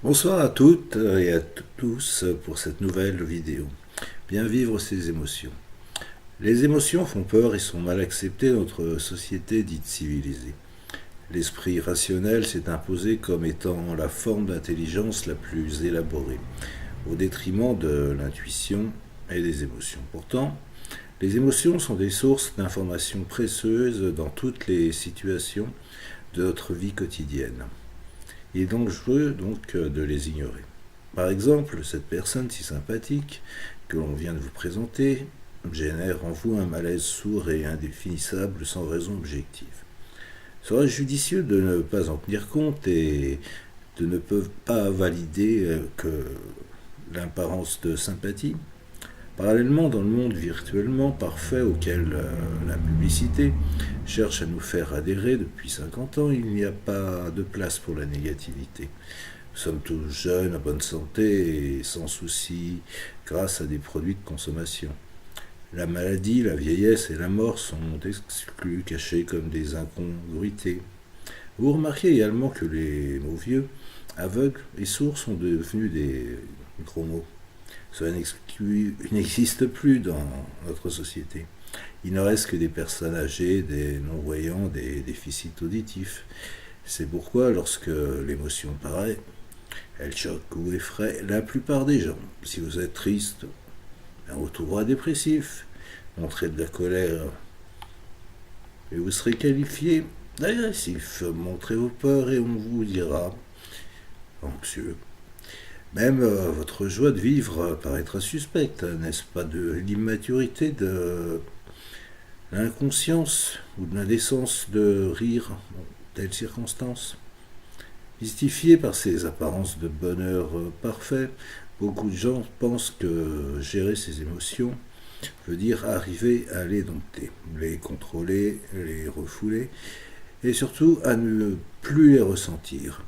Bonsoir à toutes et à tous pour cette nouvelle vidéo. Bien vivre ses émotions. Les émotions font peur et sont mal acceptées dans notre société dite civilisée. L'esprit rationnel s'est imposé comme étant la forme d'intelligence la plus élaborée, au détriment de l'intuition et des émotions. Pourtant, les émotions sont des sources d'informations précieuses dans toutes les situations de notre vie quotidienne. Il est dangereux de les ignorer. Par exemple, cette personne si sympathique que l'on vient de vous présenter génère en vous un malaise sourd et indéfinissable sans raison objective. Serait judicieux de ne pas en tenir compte et de ne pas valider que l'apparence de sympathie. Parallèlement, dans le monde virtuellement parfait auquel la publicité cherche à nous faire adhérer depuis 50 ans, il n'y a pas de place pour la négativité. Nous sommes tous jeunes, en bonne santé et sans souci grâce à des produits de consommation. La maladie, la vieillesse et la mort sont exclus, cachés comme des incongruités. Vous remarquez également que les mots vieux, aveugles et sourds sont devenus des gros mots. Cela n'existe plus dans notre société. Il ne reste que des personnes âgées, des non-voyants, des déficits auditifs. C'est pourquoi, lorsque l'émotion paraît, elle choque ou effraie la plupart des gens. Si vous êtes triste, on vous trouvera dépressif. Montrez de la colère et vous serez qualifié d'agressif. Montrez vos peurs et on vous dira anxieux. Même votre joie de vivre paraîtra suspecte, n'est-ce pas de l'immaturité, de l'inconscience ou de l'indécence de rire en telles circonstances. Mystifiés par ces apparences de bonheur parfait, beaucoup de gens pensent que gérer ses émotions veut dire arriver à les dompter, les contrôler, les refouler, et surtout à ne plus les ressentir.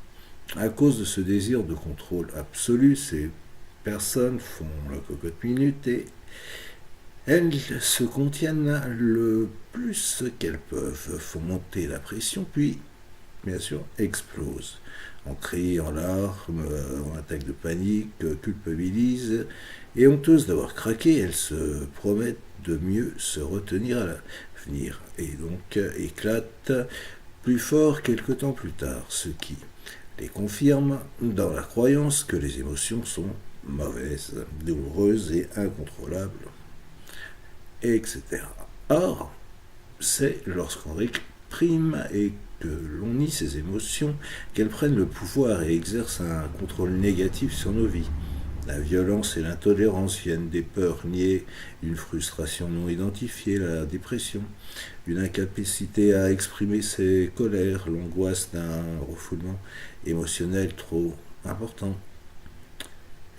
À cause de ce désir de contrôle absolu, ces personnes font la cocotte minute et elles se contiennent le plus qu'elles peuvent, font monter la pression, puis, bien sûr, explosent. En cris, en larmes, en attaque de panique, culpabilisent et honteuses d'avoir craqué, elles se promettent de mieux se retenir à l'avenir et donc éclatent plus fort quelque temps plus tard, ce qui les confirme dans la croyance que les émotions sont mauvaises, douloureuses et incontrôlables, etc. Or, c'est lorsqu'on réprime et que l'on nie ces émotions qu'elles prennent le pouvoir et exercent un contrôle négatif sur nos vies. La violence et l'intolérance viennent des peurs niées, d'une frustration non identifiée, la dépression, d'une incapacité à exprimer ses colères, l'angoisse d'un refoulement émotionnel trop important.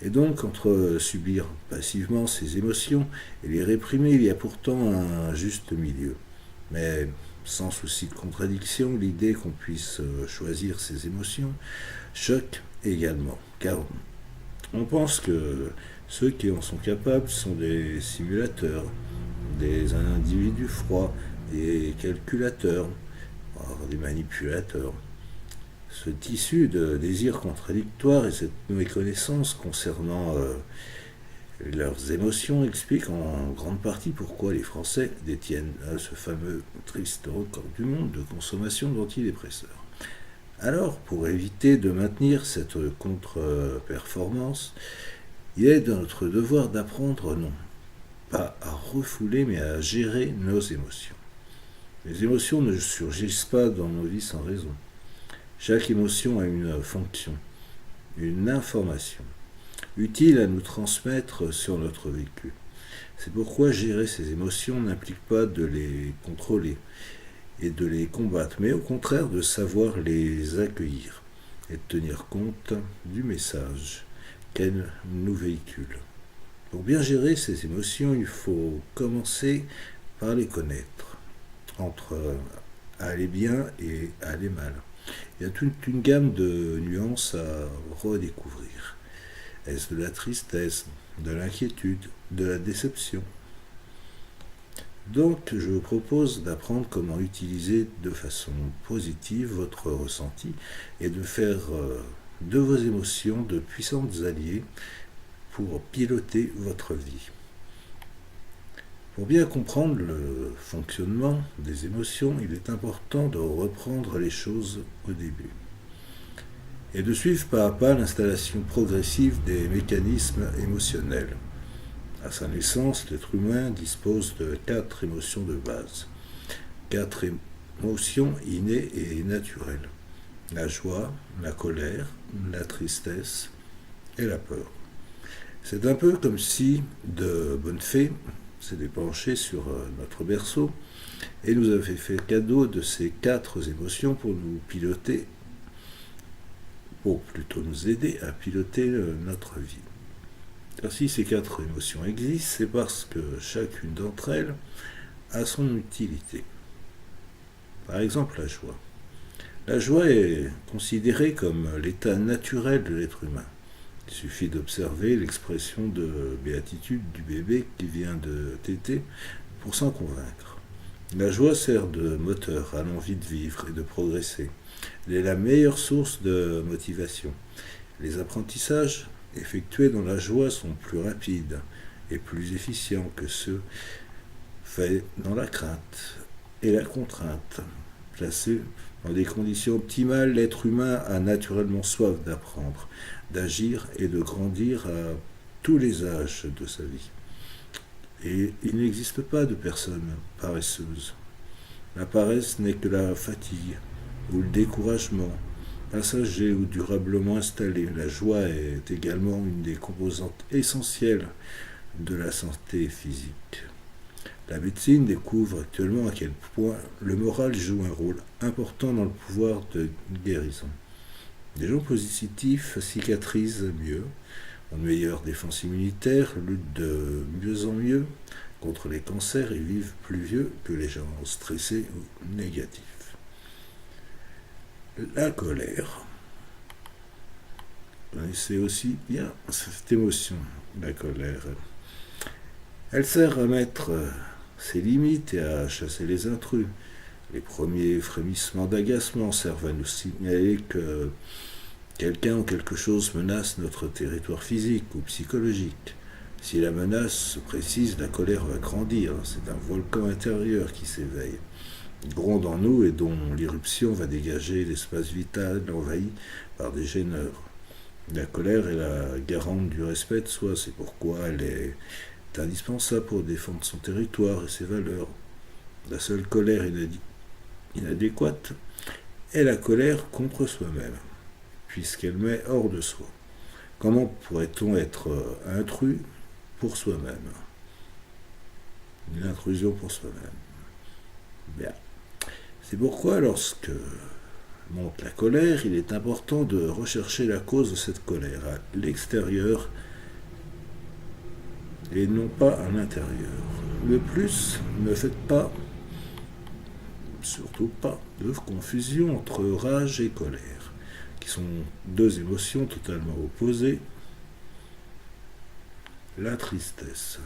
Et donc, entre subir passivement ces émotions et les réprimer, il y a pourtant un juste milieu. Mais sans souci de contradiction, l'idée qu'on puisse choisir ses émotions choque également, car on pense que ceux qui en sont capables sont des simulateurs, des individus froids, des calculateurs, des manipulateurs. Ce tissu de désirs contradictoires et cette méconnaissance concernant leurs émotions expliquent en grande partie pourquoi les Français détiennent ce fameux triste record du monde de consommation d'antidépresseurs. Alors, pour éviter de maintenir cette contre-performance, il est de notre devoir d'apprendre non pas à refouler mais à gérer nos émotions. Les émotions ne surgissent pas dans nos vies sans raison. Chaque émotion a une fonction, une information, utile à nous transmettre sur notre vécu. C'est pourquoi gérer ces émotions n'implique pas de les contrôler et de les combattre, mais au contraire de savoir les accueillir et de tenir compte du message qu'elles nous véhiculent. Pour bien gérer ces émotions, il faut commencer par les connaître, entre aller bien et aller mal. Il y a toute une gamme de nuances à redécouvrir. Est-ce de la tristesse, de l'inquiétude, de la déception? Donc, je vous propose d'apprendre comment utiliser de façon positive votre ressenti et de faire de vos émotions de puissantes alliées pour piloter votre vie. Pour bien comprendre le fonctionnement des émotions, il est important de reprendre les choses au début et de suivre pas à pas l'installation progressive des mécanismes émotionnels. À sa naissance, l'être humain dispose de 4 émotions de base. 4 émotions innées et naturelles. La joie, la colère, la tristesse et la peur. C'est un peu comme si de bonne fée s'était penchée sur notre berceau et nous avait fait cadeau de ces 4 émotions pour nous piloter, pour plutôt nous aider à piloter notre vie. Car si ces 4 émotions existent, c'est parce que chacune d'entre elles a son utilité. Par exemple, la joie. La joie est considérée comme l'état naturel de l'être humain. Il suffit d'observer l'expression de béatitude du bébé qui vient de téter pour s'en convaincre. La joie sert de moteur à l'envie de vivre et de progresser. Elle est la meilleure source de motivation. Les apprentissages effectués dans la joie sont plus rapides et plus efficients que ceux faits dans la crainte et la contrainte. Placé dans des conditions optimales, l'être humain a naturellement soif d'apprendre, d'agir et de grandir à tous les âges de sa vie. Et il n'existe pas de personne paresseuse. La paresse n'est que la fatigue ou le découragement, passager ou durablement installé. La joie est également une des composantes essentielles de la santé physique. La médecine découvre actuellement à quel point le moral joue un rôle important dans le pouvoir de guérison. Les gens positifs cicatrisent mieux, ont une meilleure défense immunitaire, luttent de mieux en mieux contre les cancers et vivent plus vieux que les gens stressés ou négatifs. La colère. Vous connaissez aussi bien cette émotion, la colère. Elle sert à mettre ses limites et à chasser les intrus. Les premiers frémissements d'agacement servent à nous signaler que quelqu'un ou quelque chose menace notre territoire physique ou psychologique. Si la menace se précise, la colère va grandir. C'est un volcan intérieur qui s'éveille, gronde en nous et dont l'irruption va dégager l'espace vital envahi par des gêneurs. La colère est la garante du respect de soi, c'est pourquoi elle est indispensable pour défendre son territoire et ses valeurs. La seule colère inadéquate est la colère contre soi-même, puisqu'elle met hors de soi. Comment pourrait-on être intrus pour soi-même? Une intrusion pour soi-même. Bien. C'est pourquoi lorsque monte la colère, il est important de rechercher la cause de cette colère à l'extérieur et non pas à l'intérieur. De plus, ne faites pas, surtout pas, de confusion entre rage et colère, qui sont 2 émotions totalement opposées. La tristesse.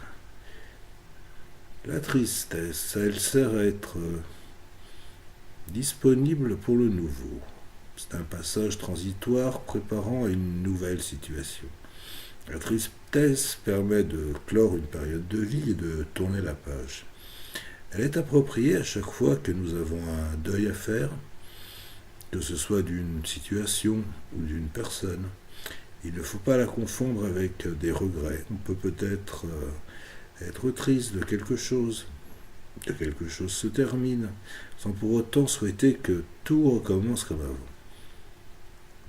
La tristesse, elle sert à être disponible pour le nouveau. C'est un passage transitoire préparant à une nouvelle situation. La tristesse permet de clore une période de vie et de tourner la page. Elle est appropriée à chaque fois que nous avons un deuil à faire, que ce soit d'une situation ou d'une personne. Il ne faut pas la confondre avec des regrets. On peut peut-être être triste de quelque chose, que quelque chose se termine, sans pour autant souhaiter que tout recommence comme avant.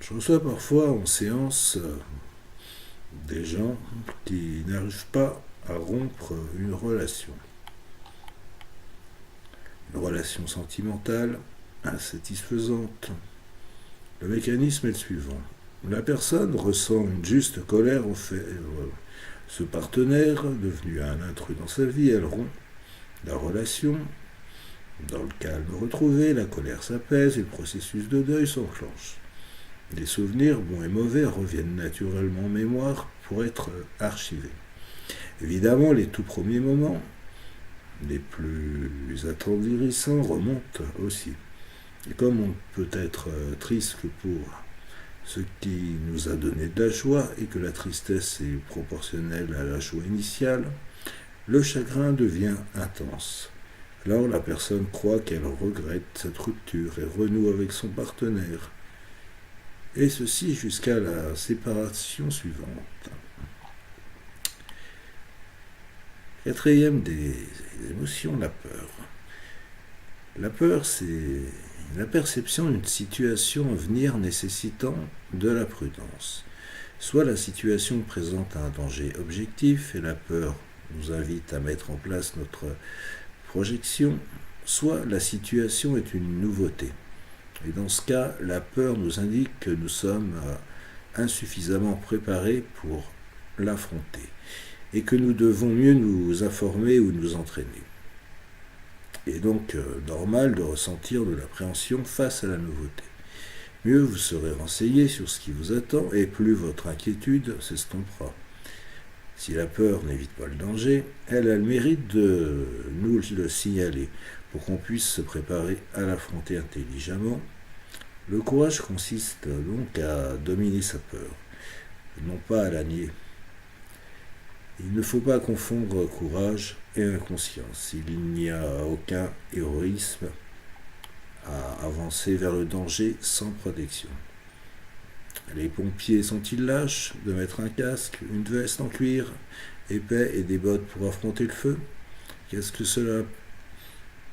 Je reçois parfois en séance des gens qui n'arrivent pas à rompre une relation. Une relation sentimentale insatisfaisante. Le mécanisme est le suivant. La personne ressent une juste colère en fait ce partenaire, devenu un intrus dans sa vie, elle rompt la relation. Dans le calme retrouvé, la colère s'apaise et le processus de deuil s'enclenche. Les souvenirs, bons et mauvais, reviennent naturellement en mémoire pour être archivés. Évidemment, les tout premiers moments, les plus attendrissants, remontent aussi. Et comme on peut être triste que pour ce qui nous a donné de la joie et que la tristesse est proportionnelle à la joie initiale, le chagrin devient intense. Alors la personne croit qu'elle regrette cette rupture et renoue avec son partenaire. Et ceci jusqu'à la séparation suivante. Quatrième des émotions, la peur. La peur, c'est la perception d'une situation à venir nécessitant de la prudence. Soit la situation présente un danger objectif et la peur nous invite à mettre en place notre projection, soit la situation est une nouveauté. Et dans ce cas, la peur nous indique que nous sommes insuffisamment préparés pour l'affronter et que nous devons mieux nous informer ou nous entraîner. Il est donc normal de ressentir de l'appréhension face à la nouveauté. Mieux vous serez renseigné sur ce qui vous attend et plus votre inquiétude s'estompera. Si la peur n'évite pas le danger, elle a le mérite de nous le signaler pour qu'on puisse se préparer à l'affronter intelligemment. Le courage consiste donc à dominer sa peur, non pas à la nier. Il ne faut pas confondre courage et inconscience. Il n'y a aucun héroïsme à avancer vers le danger sans protection. Les pompiers sont-ils lâches de mettre un casque, une veste en cuir, épais et des bottes pour affronter le feu? Qu'est-ce que cela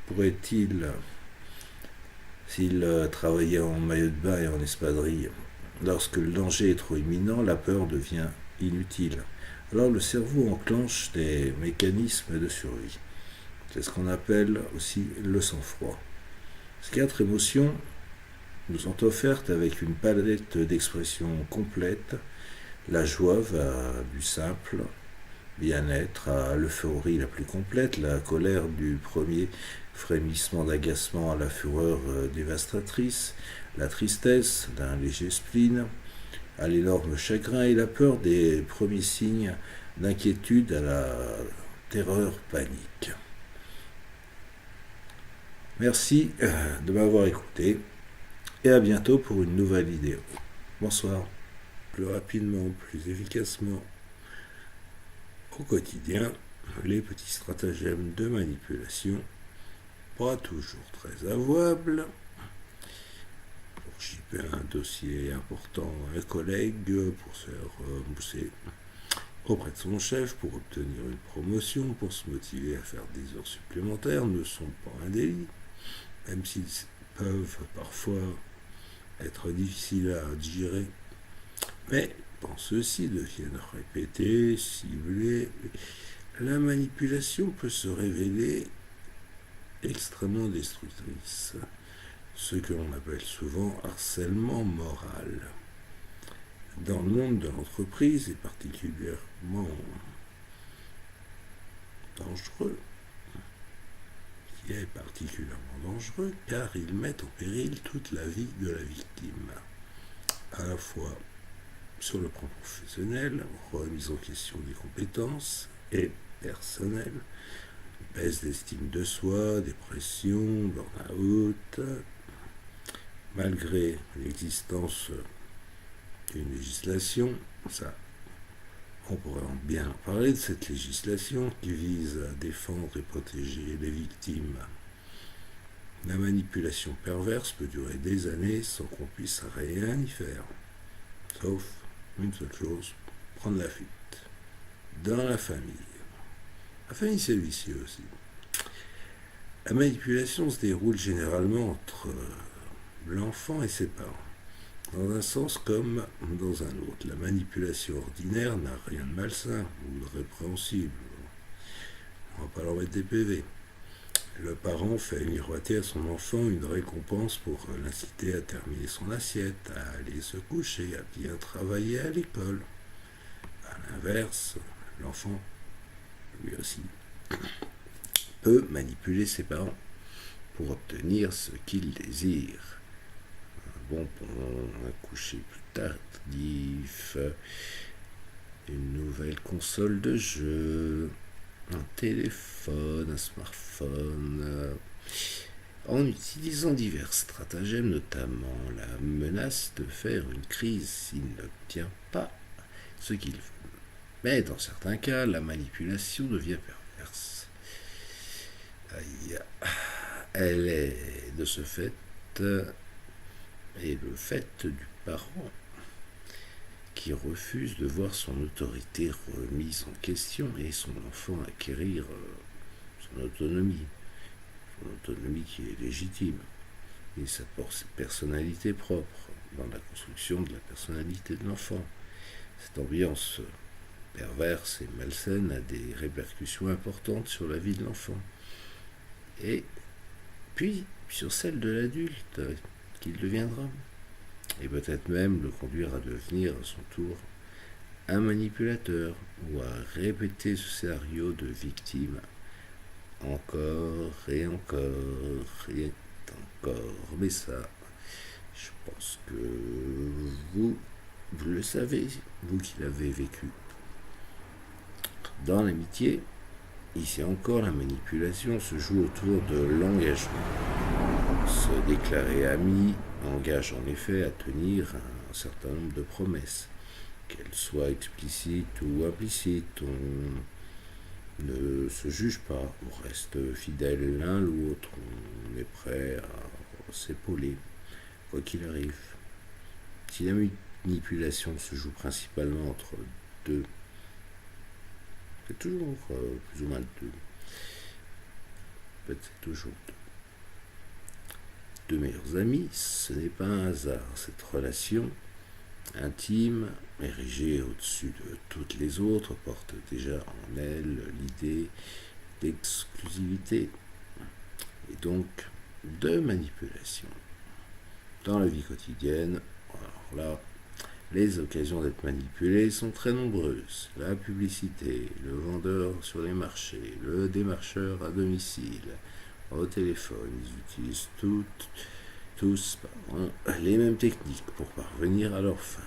pourrait-il s'ils travaillaient en maillot de bain et en espadrille? Lorsque le danger est trop imminent, la peur devient inutile. Alors le cerveau enclenche des mécanismes de survie. C'est ce qu'on appelle aussi le sang-froid. Ces 4 émotions nous sont offertes avec une palette d'expressions complète. La joie va du simple bien-être à l'euphorie la plus complète, la colère du premier frémissement d'agacement à la fureur dévastatrice, la tristesse d'un léger spleen, à l'énorme chagrin et la peur des premiers signes d'inquiétude à la terreur panique. Merci de m'avoir écouté et à bientôt pour une nouvelle vidéo. Bonsoir. Plus rapidement, plus efficacement, au quotidien, les petits stratagèmes de manipulation, pas toujours très avouables. Pour chipper un dossier important à un collègue, pour se faire mousser auprès de son chef, pour obtenir une promotion, pour se motiver à faire des heures supplémentaires, ne sont pas un délit, même s'ils peuvent parfois être difficiles à digérer. Mais quand ceux-ci deviennent répétés, ciblés, la manipulation peut se révéler extrêmement destructrice, ce que l'on appelle souvent harcèlement moral. Dans le monde de l'entreprise, est particulièrement dangereux, qui est particulièrement dangereux car ils mettent en péril toute la vie de la victime, à la fois sur le plan professionnel, remise en question des compétences et personnelles, baisse d'estime de soi, dépression, burn-out, malgré l'existence d'une législation, ça, on pourrait bien en parler de cette législation qui vise à défendre et protéger les victimes. La manipulation perverse peut durer des années sans qu'on puisse rien y faire, sauf une seule chose, prendre la fuite. Dans la famille. La famille, c'est vicieux aussi. La manipulation se déroule généralement entre l'enfant et ses parents, dans un sens comme dans un autre. La manipulation ordinaire n'a rien de malsain ou de répréhensible. On ne va pas leur mettre des PV. Le parent fait miroiter à son enfant une récompense pour l'inciter à terminer son assiette, à aller se coucher, à bien travailler à l'école. À l'inverse, l'enfant, lui aussi, peut manipuler ses parents pour obtenir ce qu'il désire. Un bonbon, un coucher plus tardif, une nouvelle console de jeu, un téléphone, un smartphone. en utilisant divers stratagèmes, notamment la menace de faire une crise s'il n'obtient pas ce qu'il veut. Mais dans certains cas, la manipulation devient perverse. Elle est de ce fait et le fait du parent qui refuse de voir son autorité remise en question et son enfant acquérir son autonomie qui est légitime, et sa personnalité propre dans la construction de la personnalité de l'enfant. Cette ambiance perverse et malsaine a des répercussions importantes sur la vie de l'enfant, et puis sur celle de l'adulte qu'il deviendra, et peut-être même le conduire à devenir à son tour un manipulateur, ou à répéter ce scénario de victime encore et encore et encore. Mais ça, je pense que vous le savez, vous qui l'avez vécu. Dans l'amitié, ici encore, la manipulation se joue autour de l'engagement. Se déclarer ami engage en effet à tenir un certain nombre de promesses, qu'elles soient explicites ou implicites. On ne se juge pas, on reste fidèle l'un l'autre, on est prêt à s'épauler, quoi qu'il arrive. Si la manipulation se joue principalement entre deux, c'est toujours plus ou moins deux. En fait, c'est toujours deux meilleurs amis, ce n'est pas un hasard. Cette relation intime, érigée au-dessus de toutes les autres, porte déjà en elle l'idée d'exclusivité et donc de manipulation. Dans la vie quotidienne, alors là, les occasions d'être manipulé sont très nombreuses. La publicité, le vendeur sur les marchés, le démarcheur à domicile, au téléphone, ils utilisent tous les mêmes techniques pour parvenir à leur fin.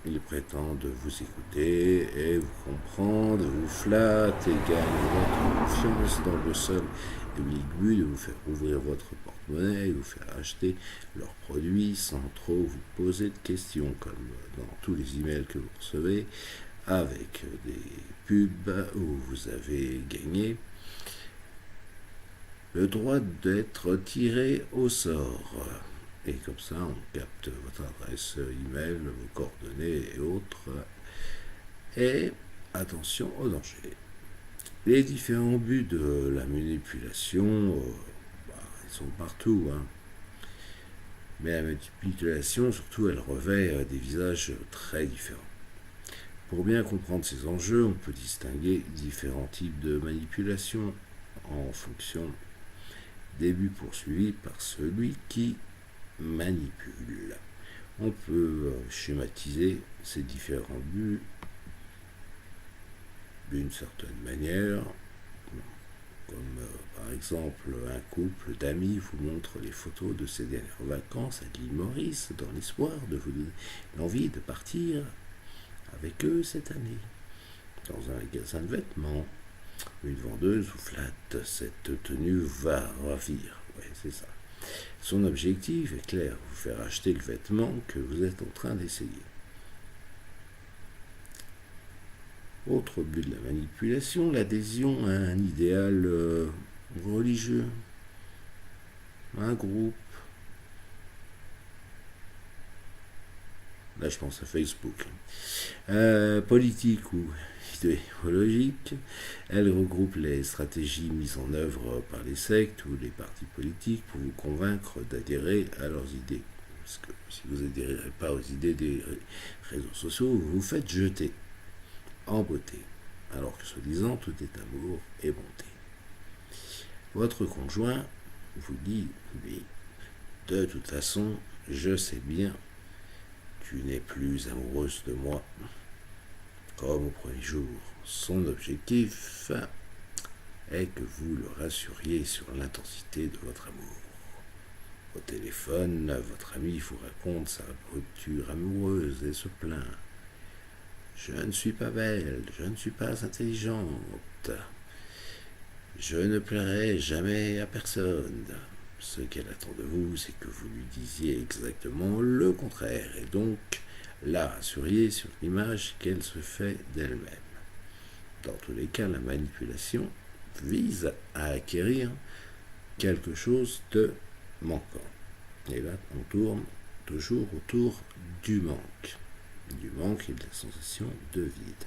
Ils prétendent vous écouter et vous comprendre, vous flattent et gagnent votre confiance dans le seul et unique but de vous faire ouvrir votre porte-monnaie et vous faire acheter leurs produits sans trop vous poser de questions, comme dans tous les emails que vous recevez, avec des pubs où vous avez gagné le droit d'être tiré au sort. Et comme ça, on capte votre adresse email, vos coordonnées et autres. Et attention au danger. Les différents buts de la manipulation, ils sont partout. Mais la manipulation, surtout, elle revêt des visages très différents. Pour bien comprendre ces enjeux, on peut distinguer différents types de manipulation en fonction des buts poursuivis par celui qui manipule. On peut schématiser ces différents buts d'une certaine manière, comme par exemple un couple d'amis vous montre les photos de ses dernières vacances à l'île Maurice dans l'espoir de vous donner l'envie de partir avec eux cette année. Dans un magasin de vêtements, une vendeuse vous flatte, cette tenue va ravir. Ouais, c'est ça. Son objectif est clair, vous faire acheter le vêtement que vous êtes en train d'essayer. Autre but de la manipulation, l'adhésion à un idéal religieux, un groupe. Là, je pense à Facebook. Politique ou idéologique, elle regroupe les stratégies mises en œuvre par les sectes ou les partis politiques pour vous convaincre d'adhérer à leurs idées. Parce que si vous n'adhérez pas aux idées des réseaux sociaux, vous vous faites jeter en beauté, alors que soi-disant tout est amour et bonté. Votre conjoint vous dit, lui, de toute façon, je sais bien, tu n'es plus amoureuse de moi, comme au premier jour. Son objectif est que vous le rassuriez sur l'intensité de votre amour. Au téléphone, votre ami vous raconte sa rupture amoureuse et se plaint. Je ne suis pas belle, je ne suis pas intelligente, je ne plairai jamais à personne. Ce qu'elle attend de vous, c'est que vous lui disiez exactement le contraire, et donc la rassuriez sur l'image qu'elle se fait d'elle-même. Dans tous les cas, la manipulation vise à acquérir quelque chose de manquant. Et là, on tourne toujours autour du manque. Du manque et de la sensation de vide.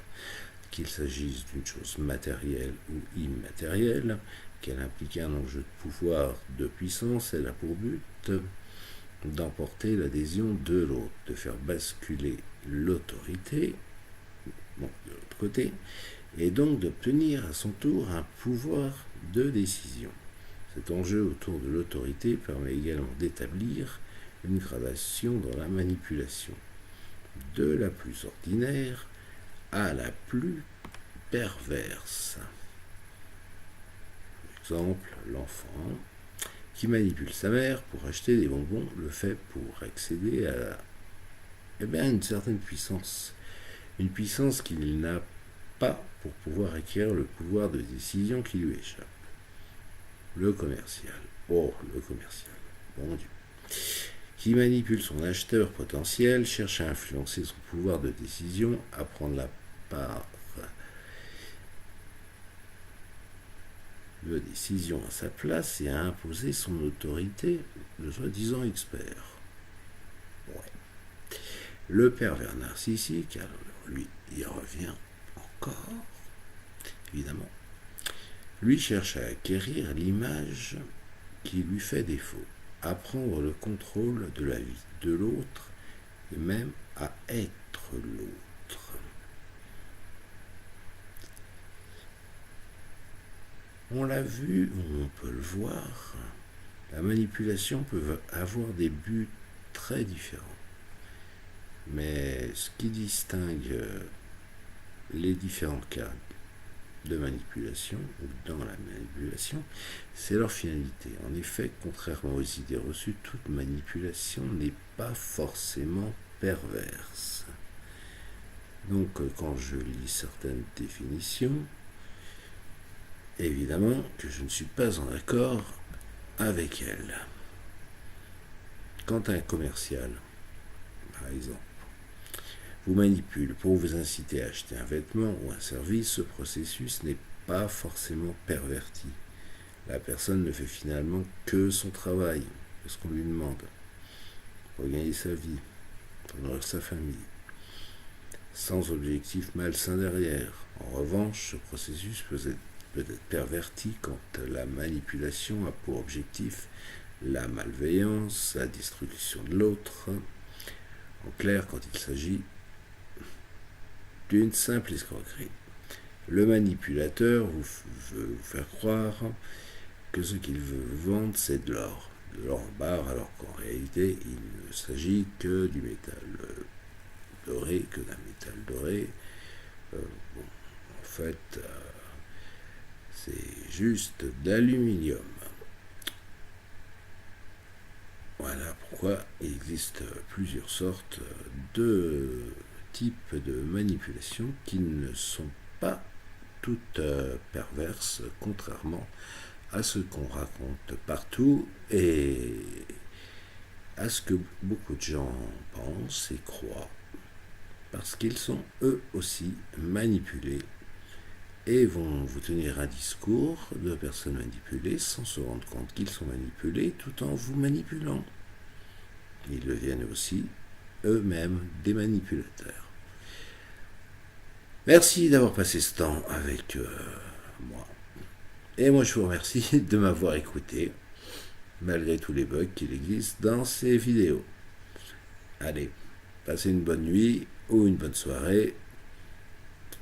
Qu'il s'agisse d'une chose matérielle ou immatérielle, qu'elle implique un enjeu de pouvoir, de puissance, elle a pour but d'emporter l'adhésion de l'autre, de faire basculer l'autorité, bon, de l'autre côté, et donc d'obtenir à son tour un pouvoir de décision. Cet enjeu autour de l'autorité permet également d'établir une gradation dans la manipulation, de la plus ordinaire à la plus perverse. Par exemple, l'enfant qui manipule sa mère pour acheter des bonbons le fait pour accéder à une certaine puissance. Une puissance qu'il n'a pas pour pouvoir acquérir le pouvoir de décision qui lui échappe. Le commercial. Oh, le commercial. Bon Dieu. Qui manipule son acheteur potentiel, cherche à influencer son pouvoir de décision, à prendre la part de décision à sa place et à imposer son autorité de soi-disant expert. Ouais. Le pervers narcissique, alors lui, il revient encore, évidemment. Lui cherche à acquérir l'image qui lui fait défaut, à prendre le contrôle de la vie de l'autre et même à être l'autre. On l'a vu, on peut le voir, la manipulation peut avoir des buts très différents. Mais ce qui distingue les différents cas de manipulation ou dans la manipulation, c'est leur finalité. En effet, contrairement aux idées reçues, toute manipulation n'est pas forcément perverse. Donc, quand je lis certaines définitions, évidemment que je ne suis pas en accord avec elles. Quand un commercial, par exemple, vous manipule pour vous inciter à acheter un vêtement ou un service, ce processus n'est pas forcément perverti. La personne ne fait finalement que son travail, ce qu'on lui demande, pour gagner sa vie, pour nourrir sa famille, sans objectif malsain derrière. En revanche, ce processus peut être perverti quand la manipulation a pour objectif la malveillance, la destruction de l'autre. En clair, quand il s'agit d'une simple escroquerie. Le manipulateur veut vous faire croire que ce qu'il veut vendre, c'est de l'or en barre, alors qu'en réalité, il ne s'agit que du métal doré, que d'un métal doré. En fait, c'est juste d'aluminium. Voilà pourquoi il existe plusieurs sortes de types de manipulation qui ne sont pas toutes perverses, contrairement à ce qu'on raconte partout et à ce que beaucoup de gens pensent et croient, parce qu'ils sont eux aussi manipulés et vont vous tenir un discours de personnes manipulées sans se rendre compte qu'ils sont manipulés tout en vous manipulant. Ils deviennent aussi eux-mêmes des manipulateurs. Merci d'avoir passé ce temps avec moi. Et moi je vous remercie de m'avoir écouté, malgré tous les bugs qu'il existe dans ces vidéos. Allez, passez une bonne nuit, ou une bonne soirée,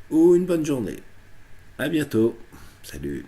ou une bonne journée. À bientôt. Salut.